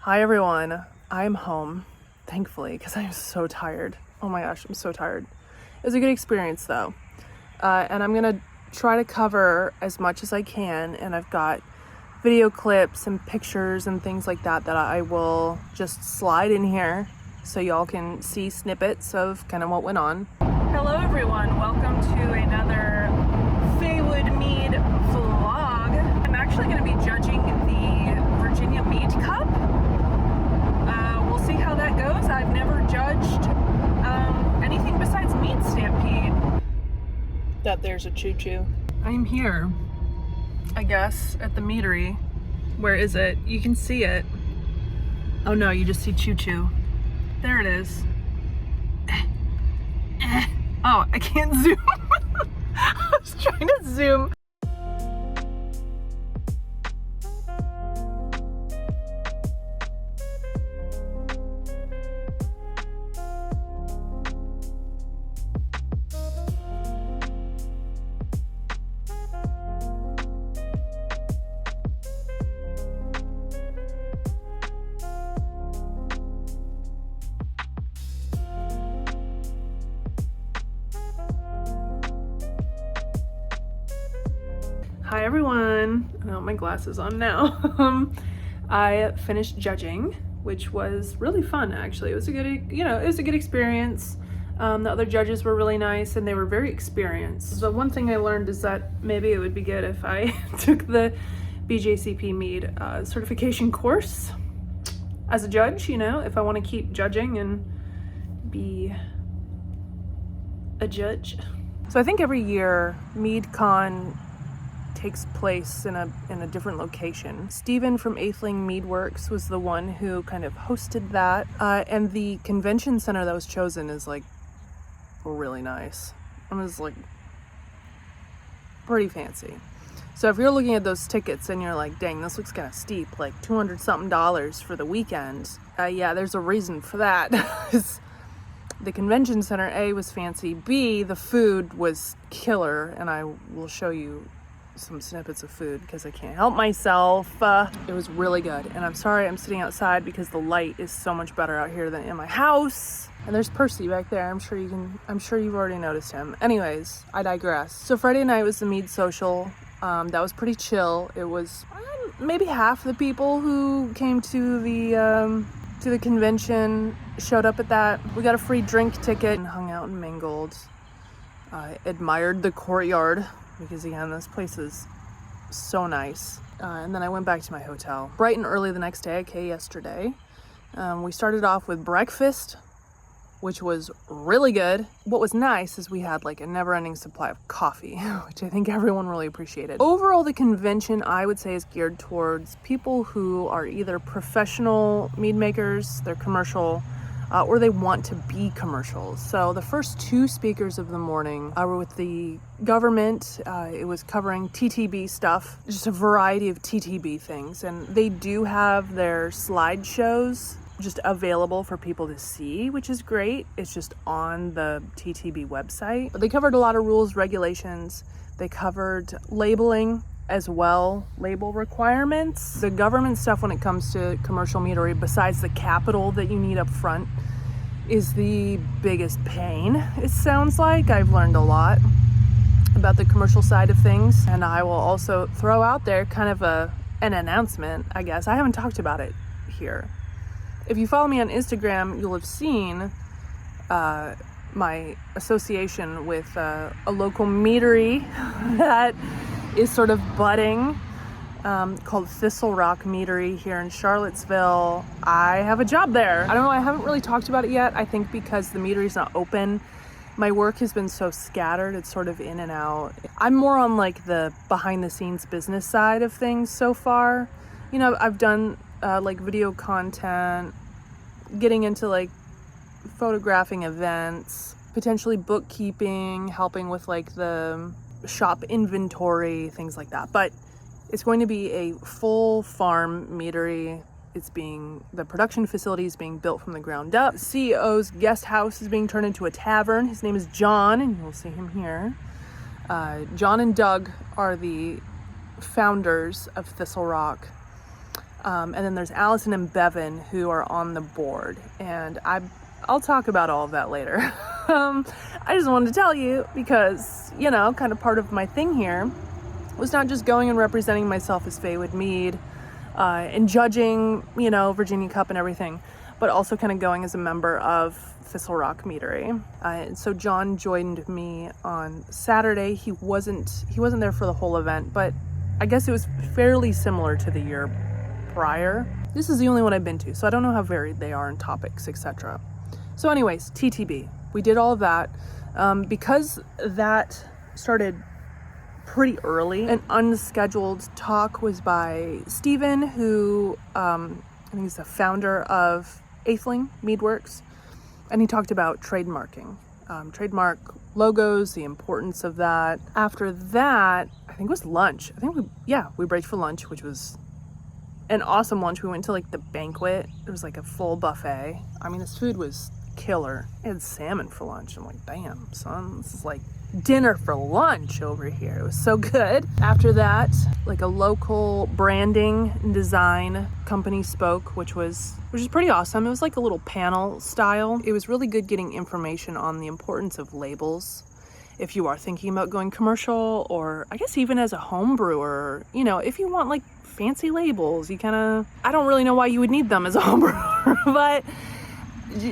Hi everyone, I'm home, thankfully, because I'm so tired. Oh my gosh, I'm so tired. It was a good experience though. And I'm gonna try to cover as much as I can, and I've got video clips and pictures and things like that that I will just slide in here so y'all can see snippets of kind of what went on. Hello everyone, welcome to another Faewood Mead vlog. I'm actually going to be judging the Virginia Mead Cup. We'll see how that goes. I've never judged anything besides Mead Stampede. That there's a choo-choo. I'm here, I guess, at the meadery. Where is it? You can see it. Oh no, you just see choo-choo. There it is. Oh, I can't zoom. I was trying to zoom. Hi everyone, I don't have my glasses on now. I finished judging, which was really fun actually. It was a good, it was a good experience. The other judges were really nice and they were very experienced. The one thing I learned is that maybe it would be good if I took the BJCP Mead certification course as a judge, if I want to keep judging and be a judge. So I think every year MeadCon takes place in a different location. Steven from Atheling Meadworks was the one who kind of hosted that, and the convention center that was chosen is like really nice. It was like pretty fancy. So if you're looking at those tickets and you're like, dang, this looks kind of steep, like $200 something for the weekend, yeah, there's a reason for that. The convention center, A, was fancy, B, the food was killer, and I will show you some snippets of food because I can't help myself. It was really good, and I'm sorry I'm sitting outside because the light is so much better out here than in my house. And there's Percy back there. I'm sure you've already noticed him. Anyways, I digress. So Friday night was the Mead Social. That was pretty chill. It was maybe half the people who came to the convention showed up at that. We got a free drink ticket and hung out and mingled. Admired the courtyard, because again, this place is so nice. And then I went back to my hotel. Bright and early the next day, aka yesterday. We started off with breakfast, which was really good. What was nice is we had like a never-ending supply of coffee, which I think everyone really appreciated. Overall, the convention, I would say, is geared towards people who are either professional mead makers, they're commercial, or they want to be commercials. So the first two speakers of the morning were with the government. It was covering TTB stuff, just a variety of TTB things. And they do have their slideshows just available for people to see, which is great. It's just on the TTB website. But they covered a lot of rules, regulations. They covered labeling as well, label requirements. The government stuff when it comes to commercial meadery, besides the capital that you need up front, is the biggest pain, it sounds like. I've learned a lot about the commercial side of things, and I will also throw out there kind of an announcement, I guess. I haven't talked about it here. If you follow me on Instagram, you'll have seen my association with a local meadery that is sort of budding, called Thistle Rock Meadery here in Charlottesville. I have a job there. I don't know, I haven't really talked about it yet. I think because the meadery's not open, my work has been so scattered, it's sort of in and out. I'm more on like the behind the scenes business side of things so far. I've done like video content, getting into like photographing events, potentially bookkeeping, helping with like the shop inventory, things like that. But it's going to be a full farm meadery. The production facility is being built from the ground up. The CEO's guest house is being turned into a tavern. His name is John, and you'll see him here. John and Doug are the founders of Thistle Rock. And then there's Allison and Bevan who are on the board, and I'll talk about all of that later. I just wanted to tell you because, you know, kind of part of my thing here was not just going and representing myself as Faewood Mead and judging, you know, Virginia Cup and everything, but also kind of going as a member of Thistle Rock Meadery. So John joined me on Saturday. He wasn't there for the whole event, but I guess it was fairly similar to the year prior. This is the only one I've been to, so I don't know how varied they are in topics, etc. So anyways, TTB. We did all of that. Because that started pretty early, an unscheduled talk was by Steven, who I think is the founder of Atheling Meadworks, and he talked about trademarking, trademark logos, the importance of that. After that, I think it was lunch. We breaked for lunch, which was an awesome lunch. We went to like the banquet. It was like a full buffet. I mean, this food was killer. I had salmon for lunch. I'm like, damn, son, this is like dinner for lunch over here. It was so good. After that, like a local branding and design company spoke, which is pretty awesome. It was like a little panel style. It was really good getting information on the importance of labels if you are thinking about going commercial, or I guess even as a home brewer, you know, if you want like fancy labels, you kind of, I don't really know why you would need them as a home brewer, but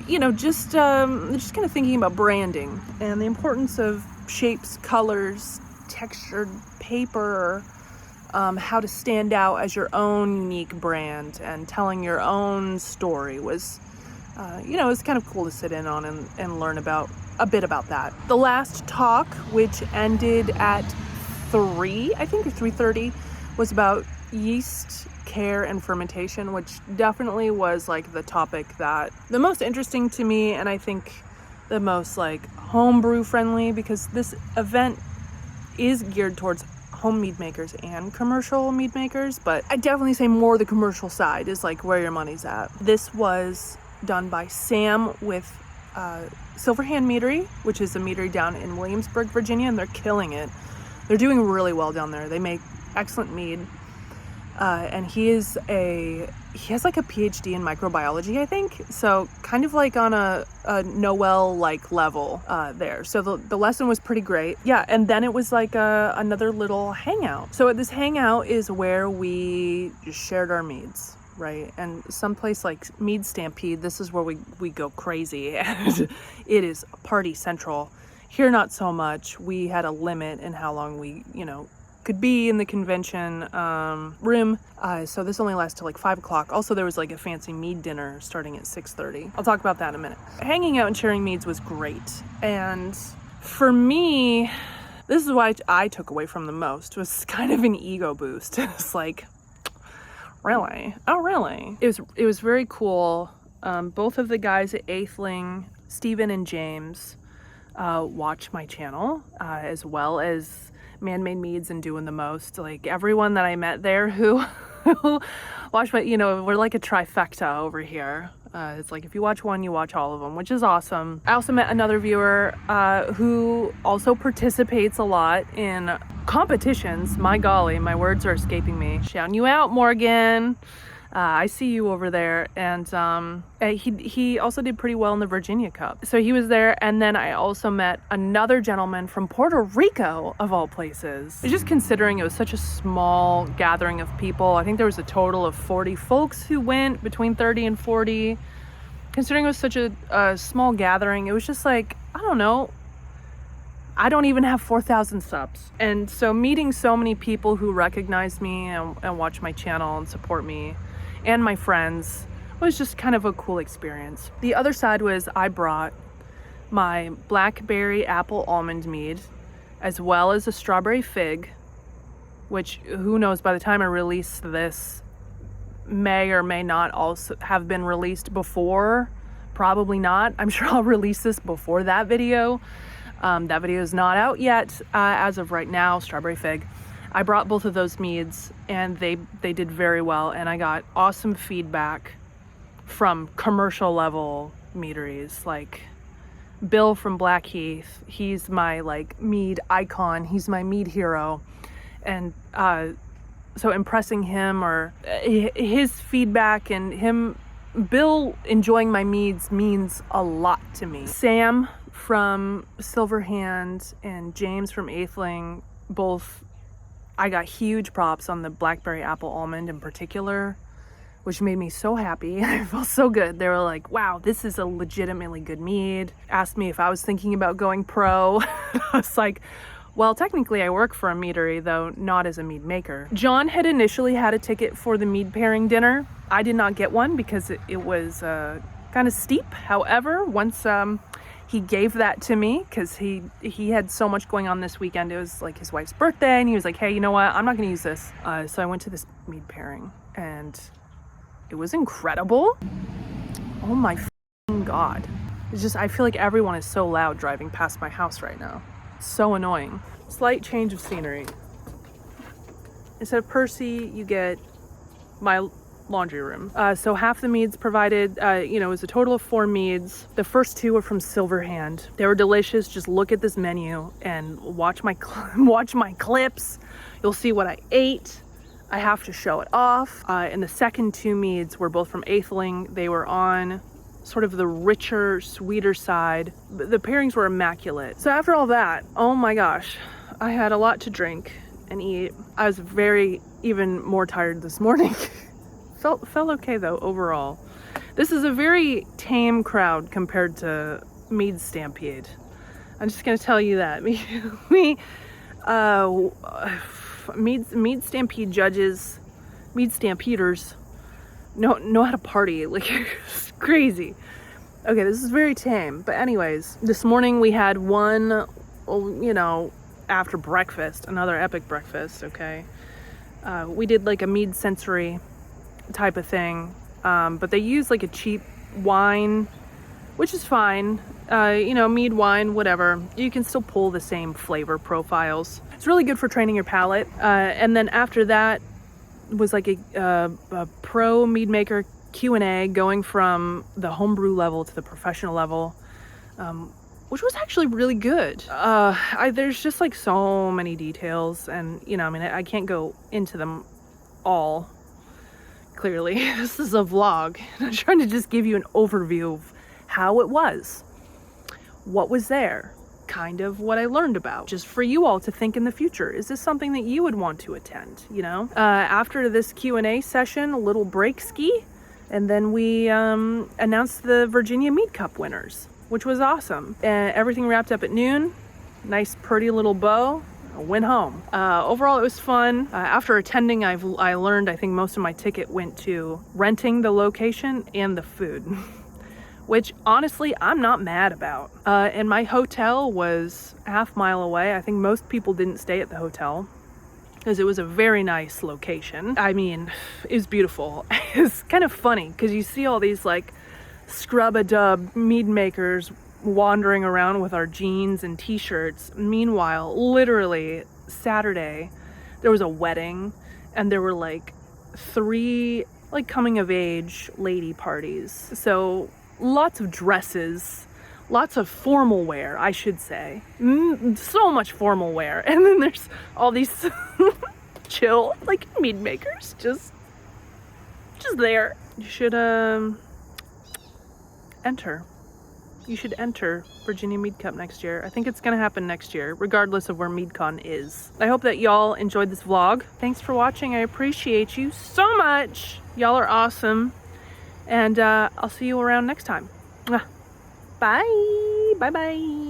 you know, just kind of thinking about branding and the importance of shapes, colors, textured paper, how to stand out as your own unique brand and telling your own story was, you know, it was kind of cool to sit in on and learn about a bit about that. The last talk, which ended at 3, I think, or 3:30, was about yeast care and fermentation, which definitely was like the topic that the most interesting to me, and I think the most like homebrew friendly, because this event is geared towards home mead makers and commercial mead makers, but I definitely say more the commercial side is like where your money's at. This was done by Sam with Silverhand Meadery, which is a meadery down in Williamsburg, Virginia, and they're killing it. They're doing really well down there. They make excellent mead. And he has like a PhD in microbiology, I think. So kind of like on a Noel like level there. So the lesson was pretty great. Yeah, and then it was like another little hangout. So at this hangout is where we just shared our meads, right? And someplace like Mead Stampede, this is where we go crazy, and it is party central. Here, not so much. We had a limit in how long we, you know, could be in the convention room, so this only lasted till like 5 o'clock. Also, there was like a fancy mead dinner starting at 6:30. I'll talk about that in a minute. Hanging out and sharing meads was great, and for me, this is what I took away from the most, was kind of an ego boost. It's like, really? Oh, really? It was very cool. Both of the guys at Atheling, Steven and James, watch my channel, as well as Man-Made Meads and Doing the Most. Like everyone that I met there who watched my, you know, we're like a trifecta over here. It's like if you watch one, you watch all of them, which is awesome. I also met another viewer who also participates a lot in competitions. My golly, my words are escaping me. Shouting you out, Morgan. I see you over there. And he also did pretty well in the Virginia Cup. So he was there. And then I also met another gentleman from Puerto Rico, of all places. Just considering it was such a small gathering of people. I think there was a total of 40 folks who went, between 30 and 40. Considering it was such a small gathering, it was just like, I don't know. I don't even have 4,000 subs. And so meeting so many people who recognize me and watch my channel and support me, and my friends, was just kind of a cool experience. The other side was I brought my blackberry apple almond mead, as well as a strawberry fig, which who knows, by the time I release this, may or may not also have been released before. Probably not. I'm sure I'll release this before that video. That video is not out yet as of right now. Strawberry fig. I brought both of those meads, and they did very well, and I got awesome feedback from commercial level meaderies, like Bill from Blackheath. He's my like mead icon. He's my mead hero, and So impressing him or his feedback and Bill enjoying my meads means a lot to me. Sam from Silverhand and James from Atheling, both, I got huge props on the blackberry apple almond in particular, which made me so happy. I felt so good. They were like, wow, this is a legitimately good mead. Asked me if I was thinking about going pro. I was like, well, technically I work for a meadery, though not as a mead maker. John had initially had a ticket for the mead pairing dinner. I did not get one because it was kind of steep. However, once he gave that to me, because he had so much going on this weekend. It was like his wife's birthday, and he was like, hey, you know what? I'm not gonna use this. So I went to this mead pairing, and it was incredible. Oh my f***ing God. It's just, I feel like everyone is so loud driving past my house right now. It's so annoying. Slight change of scenery. Instead of Percy, you get my laundry room. So half the meads provided, it was a total of 4 meads. The first 2 were from Silverhand. They were delicious. Just look at this menu and watch my clips. You'll see what I ate. I have to show it off. And the second 2 meads were both from Atheling. They were on sort of the richer, sweeter side. The pairings were immaculate. So after all that, oh my gosh, I had a lot to drink and eat. I was even more tired this morning. Felt okay though, overall. This is a very tame crowd compared to Mead Stampede. I'm just gonna tell you that. Mead Stampede judges, Mead Stampeders know how to party. Like, it's crazy. Okay, this is very tame. But anyways, this morning we had one, after breakfast, another epic breakfast, okay? We did like a mead sensory type of thing, but they use like a cheap wine, which is fine. Mead wine, whatever. You can still pull the same flavor profiles. It's really good for training your palate. And then after that was like a pro mead maker Q&A going from the homebrew level to the professional level, which was actually really good. There's just like so many details, and I can't go into them all. Clearly, this is a vlog, and I'm trying to just give you an overview of how it was, what was there, kind of what I learned about, just for you all to think in the future. Is this something that you would want to attend? After this Q&A session, a little break ski, and then we announced the Virginia Mead Cup winners, which was awesome. And everything wrapped up at noon. Nice, pretty little bow. I went home. Overall, it was fun. After attending, I learned, I think most of my ticket went to renting the location and the food, which honestly, I'm not mad about. And my hotel was a half-mile away. I think most people didn't stay at the hotel because it was a very nice location. I mean, it was beautiful. It's kind of funny because you see all these like scrub-a-dub mead makers wandering around with our jeans and t-shirts. Meanwhile, literally Saturday, there was a wedding and there were like 3 like coming of age lady parties. So lots of dresses, lots of formal wear, I should say. So much formal wear. And then there's all these chill like mead makers just there. You should enter. You should enter Virginia Mead Cup next year. I think it's gonna happen next year, regardless of where MeadCon is. I hope that y'all enjoyed this vlog. Thanks for watching. I appreciate you so much. Y'all are awesome. And I'll see you around next time. Bye. Bye-bye.